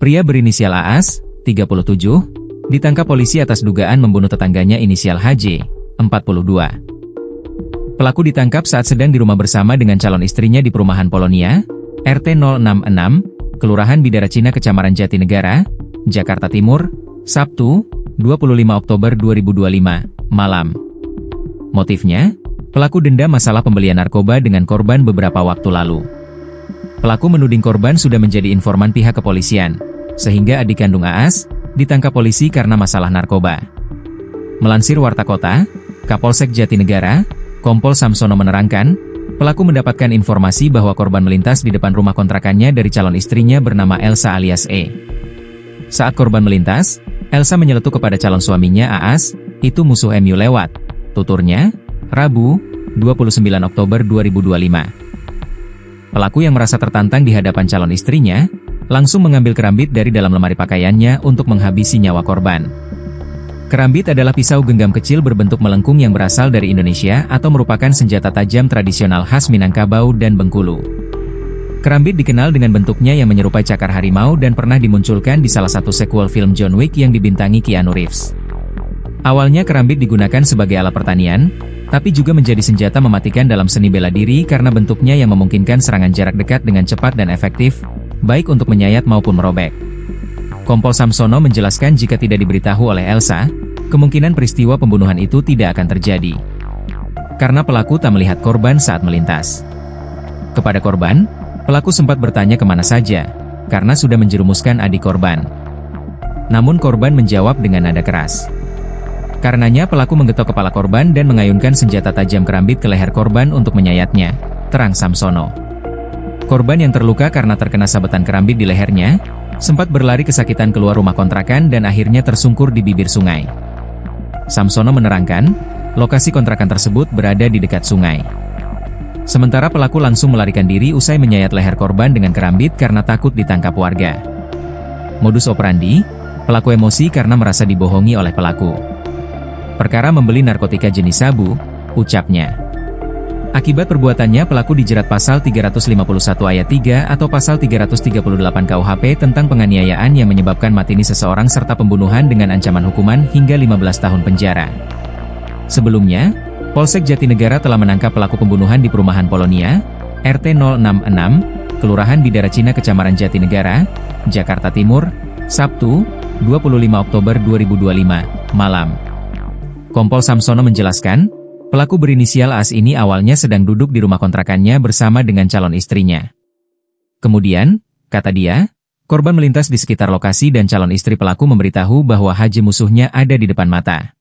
Pria berinisial AAS, 37, ditangkap polisi atas dugaan membunuh tetangganya inisial HJ, 42. Pelaku ditangkap saat sedang di rumah bersama dengan calon istrinya di perumahan Polonia, RT 066, Kelurahan Bidara Cina, Kecamatan Jatinegara, Jakarta Timur, Sabtu, 25 Oktober 2025, malam. Motifnya, pelaku dendam masalah pembelian narkoba dengan korban beberapa waktu lalu. Pelaku menuding korban sudah menjadi informan pihak kepolisian, sehingga adik kandung AAS ditangkap polisi karena masalah narkoba. Melansir Warta Kota, Kapolsek Jatinegara, Kompol Samsono menerangkan, pelaku mendapatkan informasi bahwa korban melintas di depan rumah kontrakannya dari calon istrinya bernama Elsa alias E. Saat korban melintas, Elsa menyeletuk kepada calon suaminya AAS, "Itu musuh MU lewat," tuturnya, Rabu, 29 Oktober 2025. Pelaku yang merasa tertantang di hadapan calon istrinya, langsung mengambil kerambit dari dalam lemari pakaiannya untuk menghabisi nyawa korban. Kerambit adalah pisau genggam kecil berbentuk melengkung yang berasal dari Indonesia atau merupakan senjata tajam tradisional khas Minangkabau dan Bengkulu. Kerambit dikenal dengan bentuknya yang menyerupai cakar harimau dan pernah dimunculkan di salah satu sequel film John Wick yang dibintangi Keanu Reeves. Awalnya kerambit digunakan sebagai alat pertanian, tapi juga menjadi senjata mematikan dalam seni bela diri karena bentuknya yang memungkinkan serangan jarak dekat dengan cepat dan efektif, baik untuk menyayat maupun merobek. Kompol Samsono menjelaskan jika tidak diberitahu oleh Elsa, kemungkinan peristiwa pembunuhan itu tidak akan terjadi. Karena pelaku tak melihat korban saat melintas. Kepada korban, pelaku sempat bertanya kemana saja, karena sudah menjerumuskan adik korban. Namun korban menjawab dengan nada keras. Karenanya pelaku menggetok kepala korban dan mengayunkan senjata tajam kerambit ke leher korban untuk menyayatnya, terang Samsono. Korban yang terluka karena terkena sabetan kerambit di lehernya, sempat berlari kesakitan keluar rumah kontrakan dan akhirnya tersungkur di bibir sungai. Samsono menerangkan, lokasi kontrakan tersebut berada di dekat sungai. Sementara pelaku langsung melarikan diri usai menyayat leher korban dengan kerambit karena takut ditangkap warga. Modus operandi, pelaku emosi karena merasa dibohongi oleh pelaku. Perkara membeli narkotika jenis sabu, ucapnya. Akibat perbuatannya pelaku dijerat pasal 351 ayat 3 atau pasal 338 KUHP tentang penganiayaan yang menyebabkan mati seseorang serta pembunuhan dengan ancaman hukuman hingga 15 tahun penjara. Sebelumnya, Polsek Jatinegara telah menangkap pelaku pembunuhan di perumahan Polonia, RT 066, Kelurahan Bidara Cina, Kecamatan Jatinegara, Jakarta Timur, Sabtu, 25 Oktober 2025, malam. Kompol Samsono menjelaskan, pelaku berinisial AAS ini awalnya sedang duduk di rumah kontrakannya bersama dengan calon istrinya. Kemudian, kata dia, korban melintas di sekitar lokasi dan calon istri pelaku memberitahu bahwa HJ musuhnya ada di depan mata.